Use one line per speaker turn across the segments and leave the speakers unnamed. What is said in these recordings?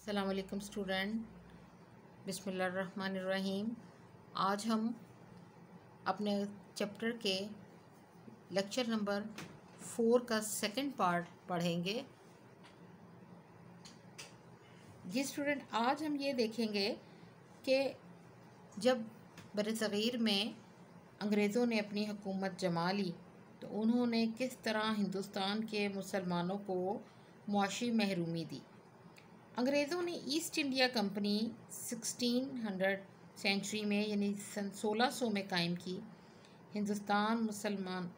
अस्सलाम वालेकुम स्टूडेंट, बिस्मिल्लाहिर्रहमानिर्रहीम। आज हम अपने चैप्टर के लेक्चर नंबर 4 का सेकंड पार्ट पढ़ेंगे। जी स्टूडेंट, आज हम ये देखेंगे कि जब बरसग़ीर में अंग्रेज़ों ने अपनी हुकूमत जमा ली तो उन्होंने किस तरह हिंदुस्तान के मुसलमानों को मुआशी महरूमी दी। अंग्रेज़ों ने ईस्ट इंडिया कंपनी 1600 सेंचुरी में यानी सन 1600 में कायम की। हिंदुस्तान मुसलमान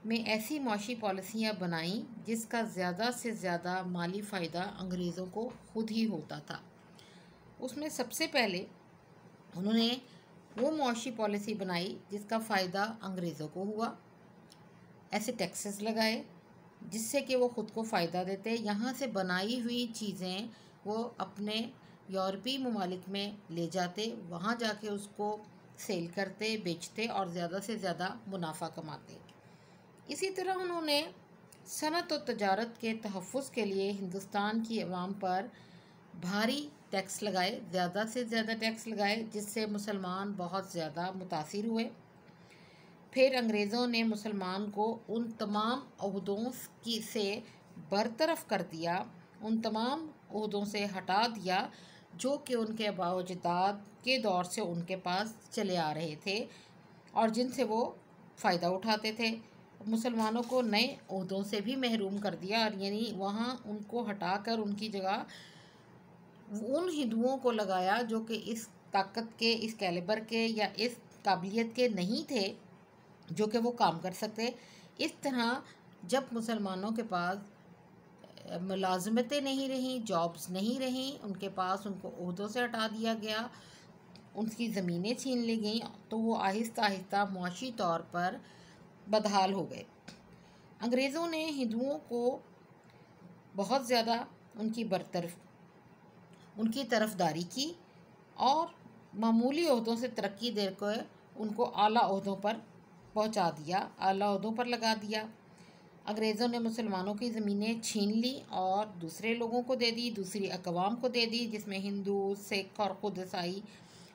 में ऐसी मुआशी पॉलिसियाँ बनाई जिसका ज़्यादा से ज़्यादा माली फ़ायदा अंग्रेज़ों को खुद ही होता था। उसमें सबसे पहले उन्होंने वो मुआशी पॉलिसी बनाई जिसका फ़ायदा अंग्रेज़ों को हुआ। ऐसे टैक्सेस लगाए जिससे कि वो ख़ुद को फ़ायदा देते। यहाँ से बनाई हुई चीज़ें वो अपने यूरोपीय ममालिक में ले जाते, वहाँ जाके उसको सेल करते, बेचते और ज़्यादा से ज़्यादा मुनाफा कमाते। इसी तरह उन्होंने सनत और तजारत के तहफ़्फ़ुज़ के लिए हिंदुस्तान की अवाम पर भारी टैक्स लगाए, ज़्यादा से ज़्यादा टैक्स लगाए, जिससे मुसलमान बहुत ज़्यादा मुतासिर हुए। फिर अंग्रेज़ों ने मुसलमान को उन तमाम ओहदों से बरतरफ कर दिया, उन तमाम ओहदों से हटा दिया जो कि उनके आबा-ओ-अजदाद के दौर से उनके पास चले आ रहे थे और जिनसे वो फ़ायदा उठाते थे। मुसलमानों को नए ओहदों से भी महरूम कर दिया और यानी वहाँ उनको हटाकर उनकी जगह उन हिंदुओं को लगाया जो कि इस ताकत के, इस कैलिबर के या इस काबिलियत के नहीं थे जो कि वो काम कर सकते। इस तरह जब मुसलमानों के पास मुलाजमतें नहीं रहीं, जॉब्स नहीं रहीं उनके पास, उनको ओहदों से हटा दिया गया, उनकी ज़मीनें छीन ली गईं, तो वो आहिस्ता आहिस्ता मुआशी तौर पर बदहाल हो गए। अंग्रेज़ों ने हिंदुओं को बहुत ज़्यादा उनकी तरफदारी की और मामूली ओहदों से तरक्की देकर उनको आला ओहदों पर पहुंचा दिया, आला ओहदों पर लगा दिया। अंग्रेज़ों ने मुसलमानों की ज़मीनें छीन ली और दूसरे लोगों को दे दी, दूसरी अक़वाम को दे दी, जिसमें हिंदू, सिख और ख़ुद ईसाई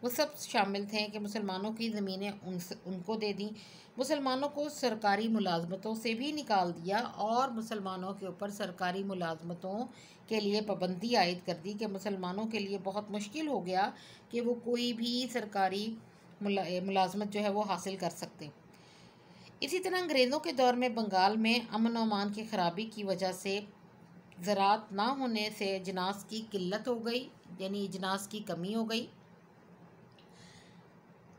वो सब शामिल थे कि मुसलमानों की ज़मीनें उनको दे दी। मुसलमानों को सरकारी मुलाजमतों से भी निकाल दिया और मुसलमानों के ऊपर सरकारी मुलाजमतों के लिए पाबंदी आयद कर दी कि मुसलमानों के लिए बहुत मुश्किल हो गया कि वो कोई भी सरकारी मुलाजमत जो है वो हासिल कर सकते। इसी तरह अंग्रेज़ों के दौर में बंगाल में अमन और अमान की ख़राबी की वजह से ज़राअत ना होने से जिनास की किल्लत हो गई, यानी जिनास की कमी हो गई।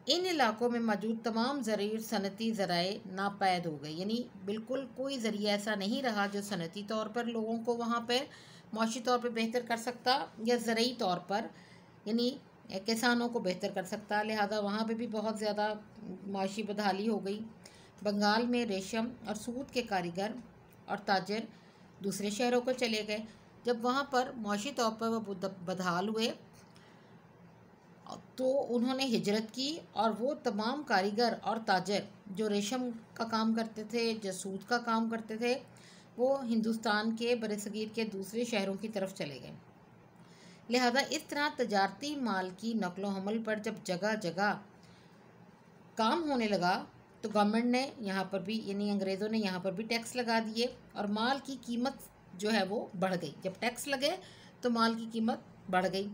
इन इलाकों में मौजूद तमाम ज़रूरी सनती ज़राए नापैद हो गए, यानी बिल्कुल कोई ज़रिया ऐसा नहीं रहा जो सनती तौर पर लोगों को वहाँ पर मुआशी तौर पर बेहतर कर सकता या ज़रूरी तौर पर यानी किसानों को बेहतर कर सकता। लिहाजा वहाँ पे भी बहुत ज़्यादा मुआशी बदहाली हो गई। बंगाल में रेशम और सूत के कारीगर और ताजर दूसरे शहरों को चले गए। जब वहाँ पर मुआशी तौर पर वो बदहाल हुए तो उन्होंने हिजरत की और वो तमाम कारीगर और ताजर जो रेशम का काम करते थे, जो सूत का काम करते थे, वो हिंदुस्तान के बरसग़ीर के दूसरे शहरों की तरफ चले गए। लिहाजा इस तरह तजारती माल की नकलो हमल पर जब जगह जगह काम होने लगा तो गवर्नमेंट ने यहाँ पर भी यानी अंग्रेज़ों ने यहाँ पर भी टैक्स लगा दिए और माल की कीमत जो है वो बढ़ गई। जब टैक्स लगे तो माल की कीमत बढ़ गई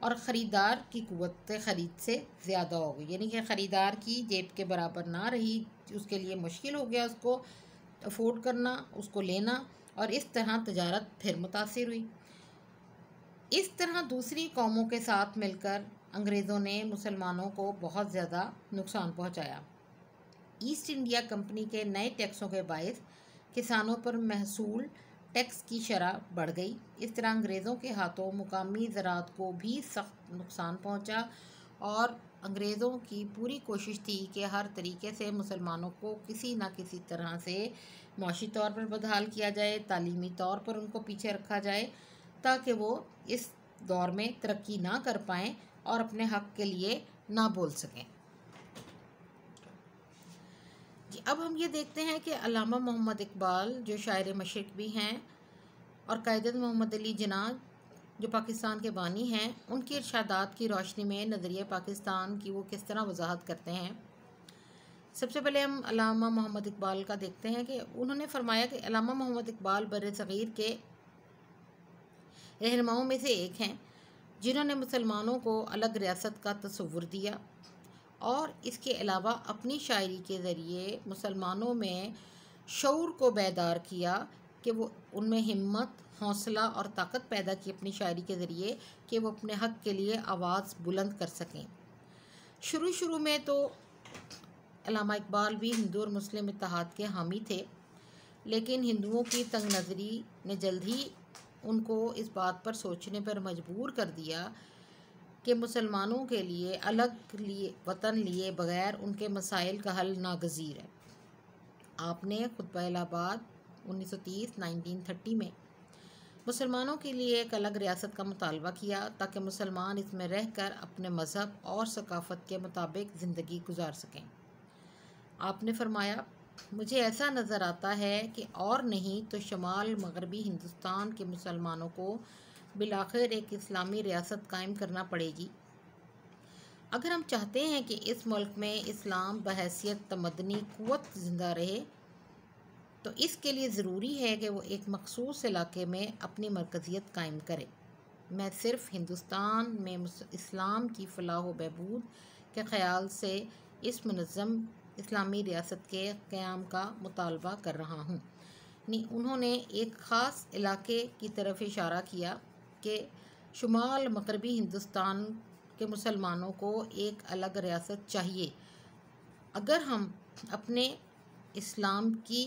और ख़रीदार की क़ुव्वत ख़रीद से ज़्यादा हो गई, यानी कि ख़रीदार की जेब के बराबर ना रही, उसके लिए मुश्किल हो गया उसको अफोर्ड करना, उसको लेना, और इस तरह तजारत फिर मुतासिर हुई। इस तरह दूसरी कौमों के साथ मिलकर अंग्रेज़ों ने मुसलमानों को बहुत ज़्यादा नुकसान पहुँचाया। ईस्ट इंडिया कंपनी के नए टैक्सों के बायस किसानों पर महसूल टैक्स की शरह बढ़ गई। इस तरह अंग्रेज़ों के हाथों मुकामी ज़राअत को भी सख्त नुकसान पहुंचा और अंग्रेज़ों की पूरी कोशिश थी कि हर तरीके से मुसलमानों को किसी न किसी तरह से मुआशी तौर पर बदहाल किया जाए, तालीमी तौर पर उनको पीछे रखा जाए ताकि वो इस दौर में तरक्की ना कर पाएँ और अपने हक़ के लिए ना बोल सकें। जी, अब हम ये देखते हैं कि अल्लामा मोहम्मद इकबाल जो शायर मशरिक़ भी हैं और कायदत मोहम्मद अली जिन्ना जो पाकिस्तान के बानी हैं, उनकी इरशादात की रोशनी में नज़रिया पाकिस्तान की वो किस तरह वजाहत करते हैं। सबसे पहले हम अल्लामा मोहम्मद इकबाल का देखते हैं कि उन्होंने फरमाया कि अल्लामा मोहम्मद इकबाल बर सग़ीर के रहनुमाओं में से एक हैं, जिन्होंने मुसलमानों को अलग रियासत का तस्वुर दिया और इसके अलावा अपनी शायरी के ज़रिए मुसलमानों में शऊर को बेदार किया कि वो उनमें हिम्मत, हौसला और ताकत पैदा की अपनी शायरी के ज़रिए कि वो अपने हक़ के लिए आवाज़ बुलंद कर सकें। शुरू में तो अल्लामा इकबाल भी हिंदू और मुस्लिम इत्तेहाद के हामी थे, लेकिन हिंदुओं की तंग नज़री ने जल्द ही उनको इस बात पर सोचने पर मजबूर कर दिया कि मुसलमानों के लिए अलग वतन लिए बगैर उनके मसाइल का हल नागज़ीर है। आपने खुतबा इलाहाबाद 1930 में मुसलमानों के लिए एक अलग रियासत का मुतालबा किया ताकि मुसलमान इसमें रहकर अपने मज़हब और सकाफ़त के मुताबिक ज़िंदगी गुजार सकें। आपने फरमाया, मुझे ऐसा नज़र आता है कि और नहीं तो शमाल मगरबी हिंदुस्तान के मुसलमानों को बिलाखिर एक इस्लामी रियासत कायम करना पड़ेगी। अगर हम चाहते हैं कि इस मुल्क में इस्लाम बहैसियत तमदनी क़ुव्वत ज़िंदा रहे, तो इसके लिए ज़रूरी है कि वो एक मखसूस इलाके में अपनी मरकज़ियत कायम करे। मैं सिर्फ़ हिंदुस्तान में इस्लाम की फ़लाह व बहबूद के ख़याल से इस मुनज़्ज़म इस्लामी रियासत के क़याम का मुतालबा कर रहा हूँ। उन्होंने एक ख़ास इलाके की तरफ इशारा किया कि शुमाल मगरबी हिंदुस्तान के मुसलमानों को एक अलग रियासत चाहिए। अगर हम अपने इस्लाम की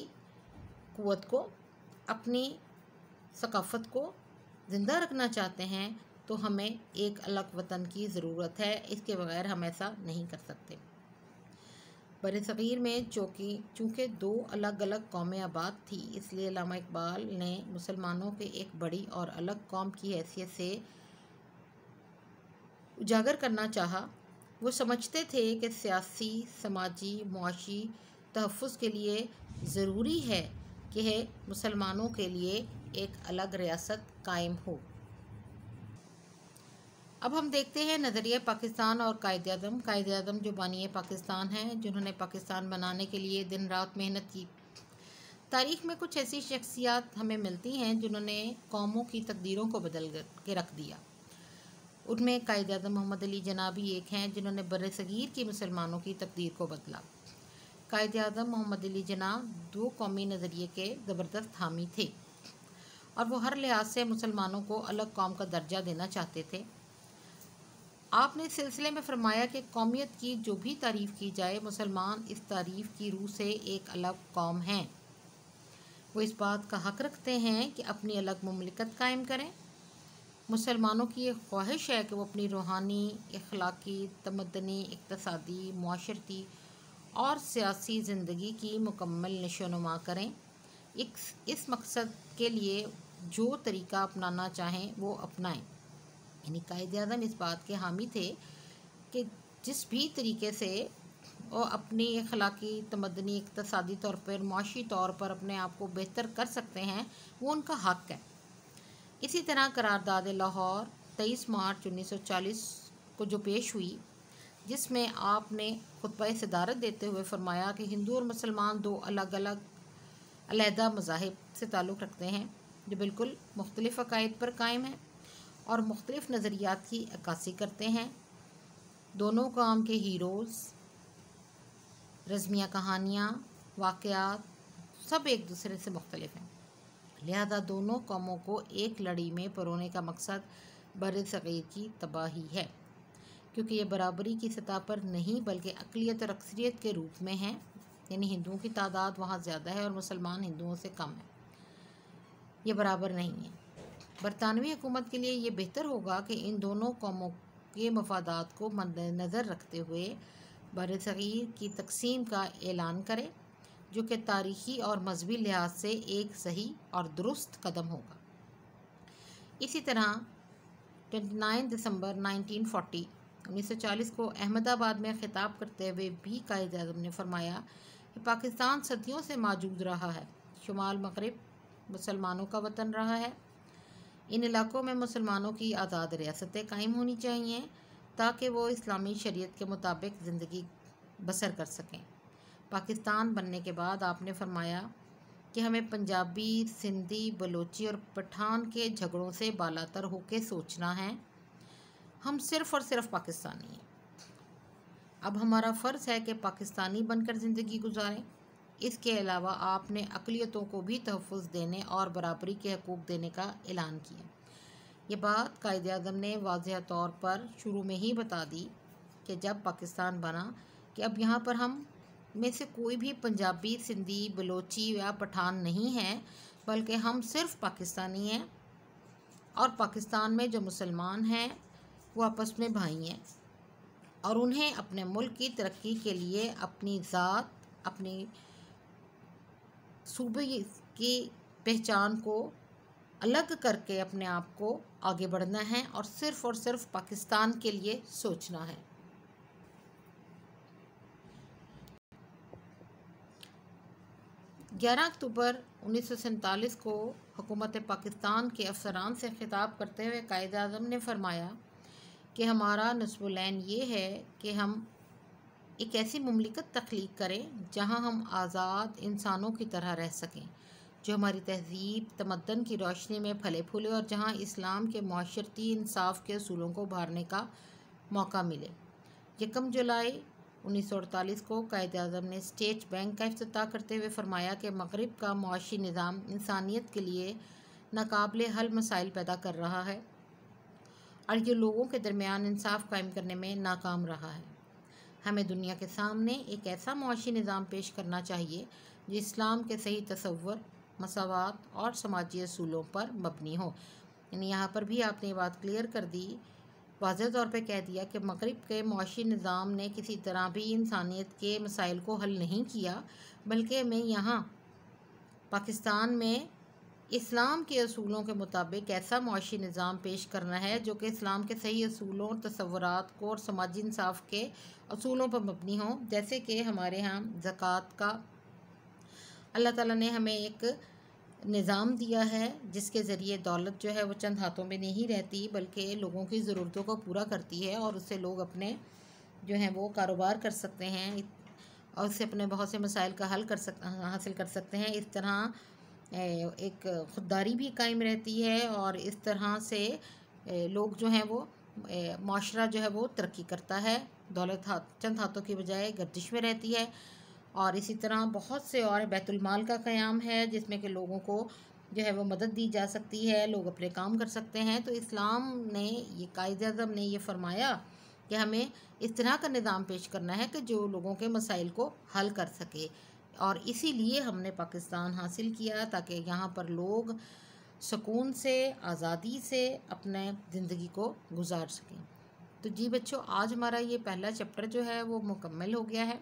क़ुव्वत को, अपनी सकाफ़त को ज़िंदा रखना चाहते हैं तो हमें एक अलग वतन की ज़रूरत है। इसके बगैर हम ऐसा नहीं कर सकते। बरसग़ीर में चूँकि दो अलग अलग कौमें आबाद थी, इसलिए अल्लामा इकबाल ने मुसलमानों के एक बड़ी और अलग कौम की हैसियत से उजागर करना चाहा। वो समझते थे कि सियासी, समाजी, मुआशी तहफ़्फ़ुज़ के लिए ज़रूरी है कि मुसलमानों के लिए एक अलग रियासत कायम हो। अब हम देखते हैं नज़रिया पाकिस्तान और कायद-ए-आज़म जो बानी पाकिस्तान हैं, जिन्होंने पाकिस्तान बनाने के लिए दिन रात मेहनत की। तारीख़ में कुछ ऐसी शख्सियात हमें मिलती हैं जिन्होंने कौमों की तकदीरों को बदल के रख दिया। उनमें कायद-ए-आज़म मोहम्मद अली जिन्ना भी एक हैं, जिन्होंने बरसग़ीर की मुसलमानों की तकदीर को बदला। कायद-ए-आज़म मोहम्मद अली जिन्ना दो कौमी नज़रिए के ज़बरदस्त हामी थे और वो हर लिहाज से मुसलमानों को अलग कौम का दर्जा देना चाहते थे। आपने इस सिलसिले में फरमाया कि कौमियत की जो भी तारीफ़ की जाए, मुसलमान इस तारीफ़ की रूह से एक अलग कौम हैं। वो इस बात का हक़ रखते हैं कि अपनी अलग मुमलिकत कायम करें। मुसलमानों की ये ख्वाहिश है कि वो अपनी रूहानी, अखलाकी, तमदनी, इक़्तिसादी, मुआशरती और सियासी ज़िंदगी की मुकम्मल नशोनुमा करें। इस मकसद के लिए जो तरीक़ा अपनाना चाहें वो अपनाएं। यानी कायद-ए-आज़म इस बात के हामी थे कि जिस भी तरीके से वो अपनी अखलाकी, तमदनी, इक़्तिसादी तौर पर, मुआशी तौर पर अपने आप को बेहतर कर सकते हैं, वो उनका हक़ है। इसी तरह करारदाद लाहौर 23 मार्च 1940 को जो पेश हुई, जिसमें आपने खुतबा सदारत देते हुए फरमाया कि हिंदू और मुसलमान दो अलग अलग अलहदा मज़ाहिब से ताल्लुक़ रखते हैं, जो बिल्कुल मुख्तलिफ़ अक़ाइद पर कायम हैं और मुख्तलिफ़ नज़रियात की अक्कासी करते हैं। दोनों कौम के हीरोज़, रज़मिया कहानियाँ, वाक़यात सब एक दूसरे से मुख्तलिफ़ हैं। लिहाजा दोनों कौमों को एक लड़ी में परोने का मकसद बरसग़ीर की तबाही है, क्योंकि ये बराबरी की सतह पर नहीं बल्कि अक़लियत और अक्सरियत के रूप में हैं। यानी हिंदुओं की तादाद वहाँ ज़्यादा है और मुसलमान हिंदुओं से कम है। ये बराबर नहीं है। बरतानवी हुकूमत के लिए ये बेहतर होगा कि इन दोनों कौमों के मफादात को मद्देनज़र रखते हुए बरसग़ीर की तक़सीम का ऐलान करे, जो कि तारीख़ी और मजहबी लिहाज से एक सही और दुरुस्त कदम होगा। इसी तरह 29 दिसंबर 1940 को अहमदाबाद में ख़िताब करते हुए भी कायद-ए-आज़म ने फरमाया कि पाकिस्तान सदियों से मौजूद रहा है। शुमाल मग़रिब मुसलमानों का वतन रहा है। इन इलाकों में मुसलमानों की आज़ाद रियासतें कायम होनी चाहिए ताकि वो इस्लामी शरीयत के मुताबिक ज़िंदगी बसर कर सकें। पाकिस्तान बनने के बाद आपने फरमाया कि हमें पंजाबी, सिंधी, बलोची और पठान के झगड़ों से बालातर होकर सोचना है। हम सिर्फ़ और सिर्फ पाकिस्तानी हैं। अब हमारा फ़र्ज़ है कि पाकिस्तानी बनकर ज़िंदगी गुजारें। इसके अलावा आपने अक़लियतों को भी तहफ़्फ़ुज़ देने और बराबरी के हकूक़ देने का ऐलान किया। ये बात कायदे-आज़म ने वाज़ेह तौर पर शुरू में ही बता दी कि जब पाकिस्तान बना कि अब यहाँ पर हम में से कोई भी पंजाबी, सिंधी, बलोची या पठान नहीं है, बल्कि हम सिर्फ़ पाकिस्तानी हैं और पाकिस्तान में जो मुसलमान हैं वो आपस में भाई हैं और उन्हें अपने मुल्क की तरक्की के लिए अपनी ज़ात, अपनी सूबे की पहचान को अलग करके अपने आप को आगे बढ़ना है और सिर्फ़ पाकिस्तान के लिए सोचना है। 11 अक्टूबर 1947 को हुकूमत पाकिस्तान के अफसरान से ख़िताब करते हुए कायद-ए-आज़म ने फरमाया कि हमारा नस्बुल-ऐन ये है कि हम एक ऐसी मुमलिकत तख्लीक करें जहां हम आज़ाद इंसानों की तरह रह सकें, जो हमारी तहज़ीब तमद्दन की रोशनी में फले फूले और जहां इस्लाम के माशरती इंसाफ के असूलों को उभारने का मौका मिले। 1 जुलाई 1948 को कायद-ए-आज़म ने स्टेट बैंक का इफ्तिताह करते हुए फरमाया कि मग़रिब का मुआशी निज़ाम इंसानियत के लिए नाकाबिले हल मसाइल पैदा कर रहा है और ये लोगों के दरमियान इंसाफ कायम करने में नाकाम रहा है। हमें दुनिया के सामने एक ऐसा मुआशी निज़ाम पेश करना चाहिए जो इस्लाम के सही तसव्वुर, मसावात और समाजी असूलों पर मबनी हो। यानी यहाँ पर भी आपने ये बात क्लियर कर दी, वाज़ेह तौर पे कह दिया कि मग़रिब के मुआशी निज़ाम ने किसी तरह भी इंसानियत के मसाइल को हल नहीं किया, बल्कि हमें यहाँ पाकिस्तान में इस्लाम के असूलों के मुताबिक ऐसा मुआशी निज़ाम पेश करना है जो कि इस्लाम के सही असूलों और तसव्वुरात को और समाजी इंसाफ के असूलों पर मबनी हो। जैसे कि हमारे यहाँ ज़कात का अल्लाह ताला ने हमें एक निज़ाम दिया है जिसके ज़रिए दौलत जो है वो चंद हाथों में नहीं रहती, बल्कि लोगों की ज़रूरतों को पूरा करती है और उससे लोग अपने जो हैं वो कारोबार कर सकते हैं और उससे अपने बहुत से मसाइल का हल हासिल कर सकते हैं। इस तरह एक खुददारी भी कायम रहती है और इस तरह से लोग जो हैं वो माशरा जो है वो तरक्की करता है, दौलत चंद हाथों की बजाय गर्दिश में रहती है। और इसी तरह बहुत से और बैतुल माल का क़याम है जिसमें कि लोगों को जो है वो मदद दी जा सकती है, लोग अपने काम कर सकते हैं। तो इस्लाम ने ये कायद-ए-आज़म ने ये फरमाया कि हमें इस तरह का निज़ाम पेश करना है कि जो लोगों के मसाइल को हल कर सके और इसीलिए हमने पाकिस्तान हासिल किया ताकि यहाँ पर लोग सुकून से, आज़ादी से अपने ज़िंदगी को गुजार सकें। तो जी बच्चों, आज हमारा ये पहला चैप्टर जो है वो मुकम्मल हो गया है।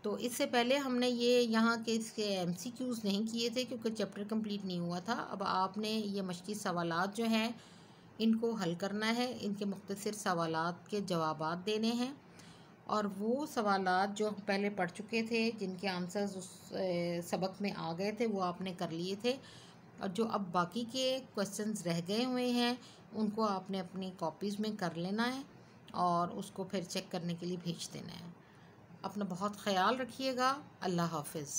तो इससे पहले हमने ये यहाँ के इसके MCQs नहीं किए थे क्योंकि चैप्टर कंप्लीट नहीं हुआ था। अब आपने ये मश्की सवालात जो हैं इनको हल करना है, इनके मुख्तसर सवालात के जवाबात देने हैं और वो सवालात जो पहले पढ़ चुके थे, जिनके आंसर्स उस सबक में आ गए थे, वो आपने कर लिए थे और जो अब बाकी के क्वेश्चंस रह गए हुए हैं उनको आपने अपनी कॉपीज़ में कर लेना है और उसको फिर चेक करने के लिए भेज देना है। अपना बहुत ख्याल रखिएगा। अल्लाह हाफ़िज़।